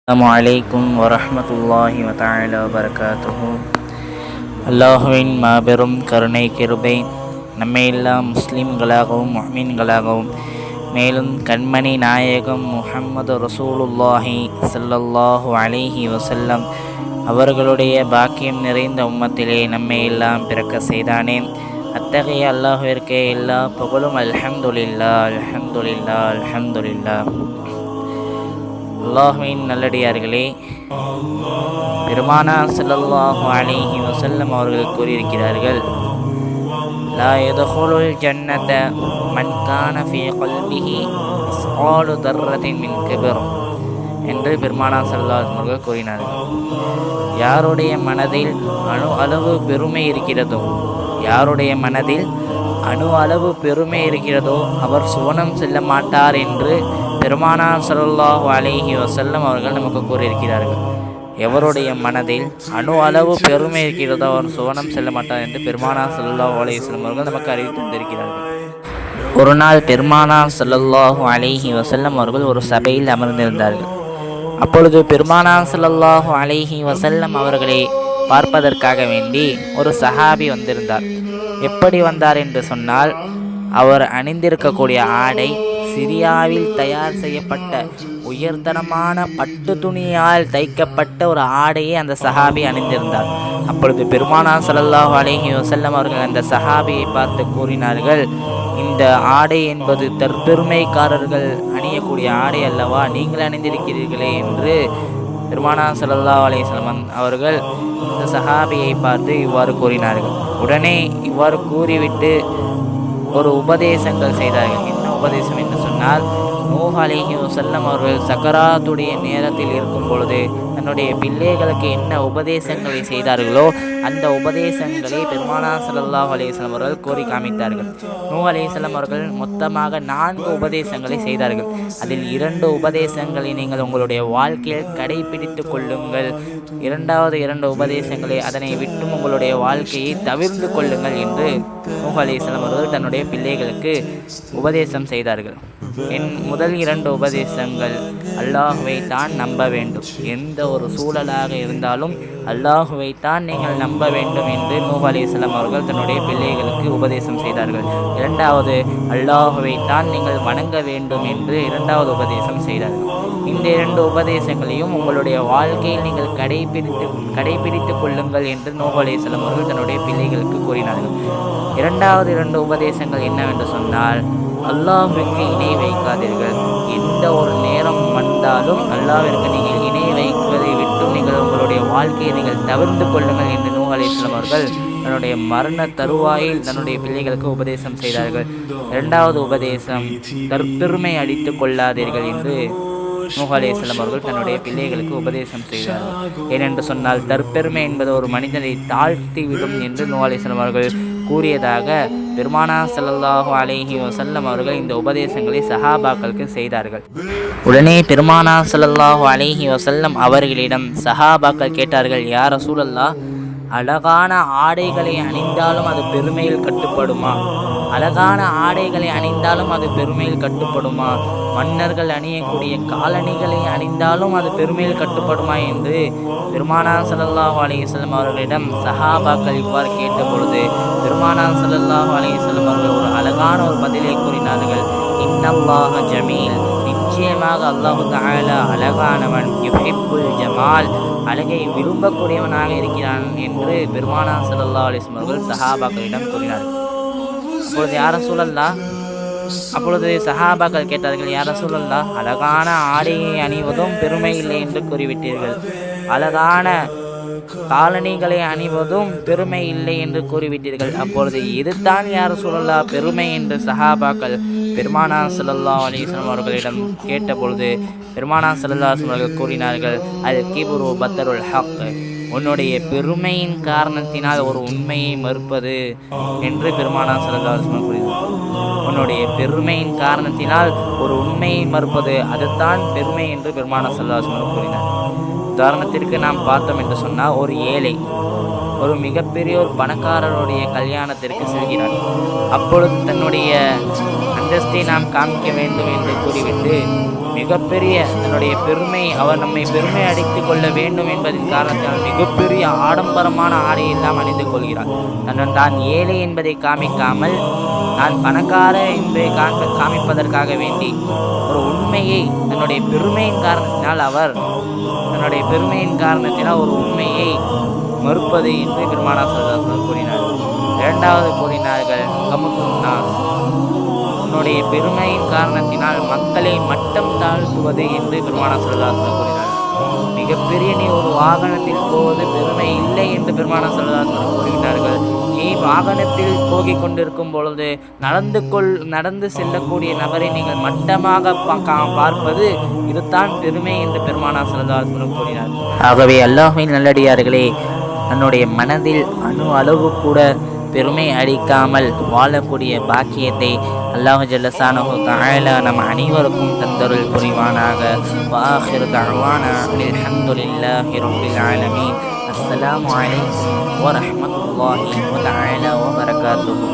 அஸ்ஸலாமு அலைக்கும் வரஹ்மத்துல்லாஹி வதஆலா வபரகாத்துஹு. அல்லாஹுவின் மாபெரும் கருணை கிருபை நம்மையெல்லாம் முஸ்லிம்களாகவும் முஃமின்களாகவும் மேலும் கண்மணி நாயகம் முஹம்மது ரசூலுல்லாஹி ஸல்லல்லாஹு அலைஹி வஸல்லம் அவர்களுடைய பாக்கியம் நிறைந்த உம்மத்திலே நம்மையெல்லாம் பிறக்க செய்தானே. அத்தகைய அல்லாஹ்விற்கே எல்லா புகழும். அல்ஹம்துலில்லாஹ் அல்ஹம்துலில்லாஹ் அல்ஹம்துலில்லாஹ். அல்லாஹ்வின் நல்லடியார்களே, பெருமானார் ஸல்லல்லாஹு அலைஹி வஸல்லம் அவர்கள் கூறியிருக்கிறார்கள், லா யதுகுலுல் ஜன்னத மன் கான ஃபீ கல்பிஹி மிஸ்காலு தர்ரத்தின் மின் கிப்ர் என்று பெருமானார் ஸல்லல்லாஹு அலைஹி அவர்கள் கூறினார்கள். யாருடைய மனதில் அணு அளவு பெருமை இருக்கிறதோ அவர் சுவனம் செல்ல மாட்டார் என்று பெருமானார் ஸல்லல்லாஹு அலைஹி வஸல்லம் அவர்கள் நமக்கு கூறியிருக்கிறார்கள். எவருடைய மனதில் அணு அளவு பெருமை இருக்கிறதோ அவர் சுவனம் செல்ல மாட்டார் என்று பெருமானார் ஸல்லல்லாஹு அலைஹி வஸல்லம் அவர்கள் நமக்கு அறிவித்து தந்திருக்கிறார்கள். ஒரு நாள் பெருமானார் ஸல்லல்லாஹு அலைஹி வஸல்லம் அவர்கள் ஒரு சபையில் அமர்ந்திருந்தார்கள். அப்பொழுது பெருமானார் ஸல்லல்லாஹு அலைஹி வஸல்லம் அவர்களை பார்ப்பதற்காக வேண்டி ஒரு சஹாபி வந்திருந்தார். எப்படி வந்தார் என்று சொன்னால், அவர் அணிந்திருக்கக்கூடிய ஆடை சிரியாவில் தயார் செய்யப்பட்ட உயர்தரமான பட்டு துணியால் தைக்கப்பட்ட ஒரு ஆடையை அந்த சஹாபி அணிந்திருந்தார். அப்பொழுது பெருமானார் ஸல்லல்லாஹு அலைஹி வஸல்லம் அவர்கள் அந்த சஹாபியை பார்த்து கூறினார்கள், இந்த ஆடை என்பது தற்பெருமைக்காரர்கள் அணியக்கூடிய ஆடை அல்லவா, நீங்கள் அணிந்திருக்கிறீர்களே என்று பெருமானார் ஸல்லல்லாஹு அலைஹி வஸல்லம் அவர்கள் இந்த சஹாபியை பார்த்து இவ்வாறு கூறினார்கள். உடனே இவ்வாறு கூறிவிட்டு ஒரு உபதேசங்கள் செய்தார்கள். என்ன உபதேசம் என்று சொன்னால், நூஹ் அலைஹி வஸல்லம் அவர்கள் சக்கராத்துடைய நேரத்தில் இருக்கும் பொழுது தன்னுடைய பிள்ளைகளுக்கு என்ன உபதேசங்களை செய்தார்களோ அந்த உபதேசங்களை பெருமானார் ஸல்லல்லாஹு அலைஹி வஸல்லம் அவர்கள் கூறி காமித்தார்கள். நூஹ் அலைஹிஸ்ஸலாம் அவர்கள் மொத்தமாக 4 உபதேசங்களை செய்தார்கள். அதில் 2 உபதேசங்களை நீங்கள் உங்களுடைய வாழ்க்கையில் கடைபிடித்து கொள்ளுங்கள், இரண்டாவது 2 உபதேசங்களை அதனை விட்டும் உங்களுடைய வாழ்க்கையை தவிர்த்து கொள்ளுங்கள் என்று நூஹ் அலைஹிஸ்ஸலாம் அவர்கள் தன்னுடைய பிள்ளைகளுக்கு உபதேசம் செய்தார்கள். முதல் 2 உபதேசங்கள், அல்லாஹுவை தான் நம்ப வேண்டும், எந்த ஒரு சூழலாக இருந்தாலும் அல்லாஹுவை தான் நீங்கள் நம்ப வேண்டும் என்று நூஹ் அலைஹிஸ்ஸலாம் அவர்கள் தன்னுடைய பிள்ளைகளுக்கு உபதேசம் செய்தார்கள். 2வது, அல்லாஹுவை தான் நீங்கள் வணங்க வேண்டும் என்று 2வது உபதேசம் செய்தார்கள். இந்த 2 உபதேசங்களையும் உங்களுடைய வாழ்க்கையில் நீங்கள் கடைபிடித்துக் கொள்ளுங்கள் என்று நூஹ் அலைஹிஸ்ஸலாம் அவர்கள் தன்னுடைய பிள்ளைகளுக்கு கூறினார்கள். 2வது 2 உபதேசங்கள் என்னவென்று சொன்னால், அல்லாஹ்விற்கு இணை வைக்காதீர்கள். எந்த ஒரு நேரம் வந்தாலும் அல்லாஹ்விற்கு நீங்கள் இணை வைப்பதை விட்டும் நீங்கள் உங்களுடைய வாழ்க்கையை நீங்கள் தவிர்த்து கொள்ளுங்கள் என்று நூஹ் அலைஹிஸ்ஸலாம் அவர்கள் தன்னுடைய மரண தருவாயில் தன்னுடைய பிள்ளைகளுக்கு உபதேசம் செய்தார்கள். 2வது உபதேசம், தற்பெருமை அடித்துக் கொள்ளாதீர்கள் என்று நூஹ் அலைஹிஸ்ஸலாம் அவர்கள் தன்னுடைய பிள்ளைகளுக்கு உபதேசம் செய்தார்கள். ஏனென்று சொன்னால், தற்பெருமை என்பது ஒரு மனிதனை தாழ்த்திவிடும் என்று நூஹ் அலைஹிஸ்ஸலாம் அவர்கள் கூறியதாக பெருமானார் ஸல்லல்லாஹு அலைஹி வஸல்லம் அவர்கள் இந்த உபதேசங்களை சஹாபாக்களுக்கு செய்தார்கள். உடனே பெருமானார் ஸல்லல்லாஹு அலைஹி வஸல்லம் அவர்களிடம் சஹாபாக்கள் கேட்டார்கள், யா ரசூலல்லாஹ், அழகான ஆடைகளை அணிந்தாலும் அது பெருமையில் கட்டுப்படுமா? மன்னர்கள் அணியக்கூடிய காலணிகளை அணிந்தாலும் அது பெருமையில் கட்டுப்படுமா என்று பெருமானார் ஸல்லல்லாஹு அலைஹி வஸல்லம் அவர்களிடம் சஹாபாக்கள் இவ்வாறு கேட்ட பொழுது பெருமானார் ஸல்லல்லாஹு அலைஹி வஸல்லம் அவர்கள் ஒரு அழகான ஒரு பதிலை கூறினார்கள். இன்னல்லாஹ ஜமீல், நிச்சயமாக அல்லாஹ் தஆலா அழகானவன், யுஹிப்புல் ஜமால், அழகை விரும்பக்கூடியவனாக இருக்கிறான் என்று பெருமானார் ஸல்லல்லாஹு அலைஹி வஸல்லம் அவர்கள் சஹாபாக்களிடம் கூறினார்கள். அப்பொழுது சஹாபாக்கள் கேட்டார்கள், யா ரசூலல்லாஹ், அழகான ஆடையை அணிவதும் பெருமை இல்லை என்று கூறிவிட்டீர்கள், அழகான காலணிகளை அணிவதும் பெருமை இல்லை என்று கூறிவிட்டீர்கள், அப்பொழுது இதுதான் யா ரசூலல்லாஹ் பெருமை என்று சஹாபாக்கள் பெருமானார் ஸல்லல்லாஹு அலைஹி வஸல்லம் அவர்களிடம் கேட்டபொழுது பெருமானார் ஸல்லல்லாஹு அலைஹி வஸல்லம் அவர்கள் கூறினார்கள், அல் கிப்ரு பத்ருல் ஹக், உன்னுடைய பெருமையின் காரணத்தினால் ஒரு உண்மையை மறுப்பது என்று பெருமானார் ஸல்லல்லாஹு அலைஹி வஸல்லம் கூறினார். உன்னுடைய பெருமையின் காரணத்தினால் ஒரு உண்மையை மறுப்பது, அதுதான் பெருமை என்று பெருமானார் ஸல்லல்லாஹு அலைஹி வஸல்லம் கூறினார். உதாரணத்திற்கு நாம் பார்த்தோம் என்று சொன்னால், ஒரு ஏழை ஒரு மிகப்பெரிய ஒரு பணக்காரருடைய கல்யாணத்திற்கு செல்கிறார். அப்பொழுது தன்னுடைய அந்தஸ்தை நாம் காமிக்க வேண்டும் என்று கூறிவிட்டு மிகப்பெரிய தன்னுடைய பெருமை, அவர் நம்மை பெருமை அடித்துக் கொள்ள வேண்டும் என்பதின் காரணத்தினால் மிகப்பெரிய ஆடம்பரமான ஆடை எல்லாம் அணிந்து கொள்கிறார். தான் ஏழை என்பதை காமிக்காமல் நான் பணக்கார என்பதை காமிப்பதற்காக வேண்டி ஒரு உண்மையை தன்னுடைய பெருமையின் காரணத்தினால் ஒரு உண்மையை மறுப்பது என்று பெருமானார் ஸல்லல்லாஹு அலைஹி வஸல்லம் கூறினார்கள். இரண்டாவது கூறினார்கள், கமுத்துன்னாஸ், உன்னுடைய பெருமையின் காரணத்தினால் மக்களை மட்டம் தாழ்த்துவது என்று பெருமானார் ஸல்லல்லாஹு அலைஹி வஸல்லம் கூறினார்கள். மிகப்பெரிய நீ ஒரு வாகனத்தில் போவது பெருமை இல்லை என்று பெருமானார் ஸல்லல்லாஹு அலைஹி வஸல்லம் கூறுகிறார்கள். நீ வாகனத்தில் போகிக் கொண்டிருக்கும் பொழுது நடந்து செல்லக்கூடிய நபரை நீங்கள் மட்டமாக பார்ப்பது இதுதான் பெருமை என்று பெருமானார் ஸல்லல்லாஹு அலைஹி வஸல்லம் கூறினார். ஆகவே அல்லாஹ்வின் நல்லடியார்களே, தன்னுடைய மனதில் அணு அளவு கூட பெருமை அடிக்காமல் வாழக்கூடிய பாக்கியத்தை அல்லாஹ் ஜல்லஷானஹு தஆலா நம் அனைவருக்கும் தந்தருள் புரிவானாக. வஆகிரு தஅவானா அல்ஹம்துலில்லாஹி ரப்பில் ஆலமீன். அஸ்ஸலாமு அலைக்கும் வரஹ்மத்துல்லாஹி வ தஆலா வ பரகாத்துஹு.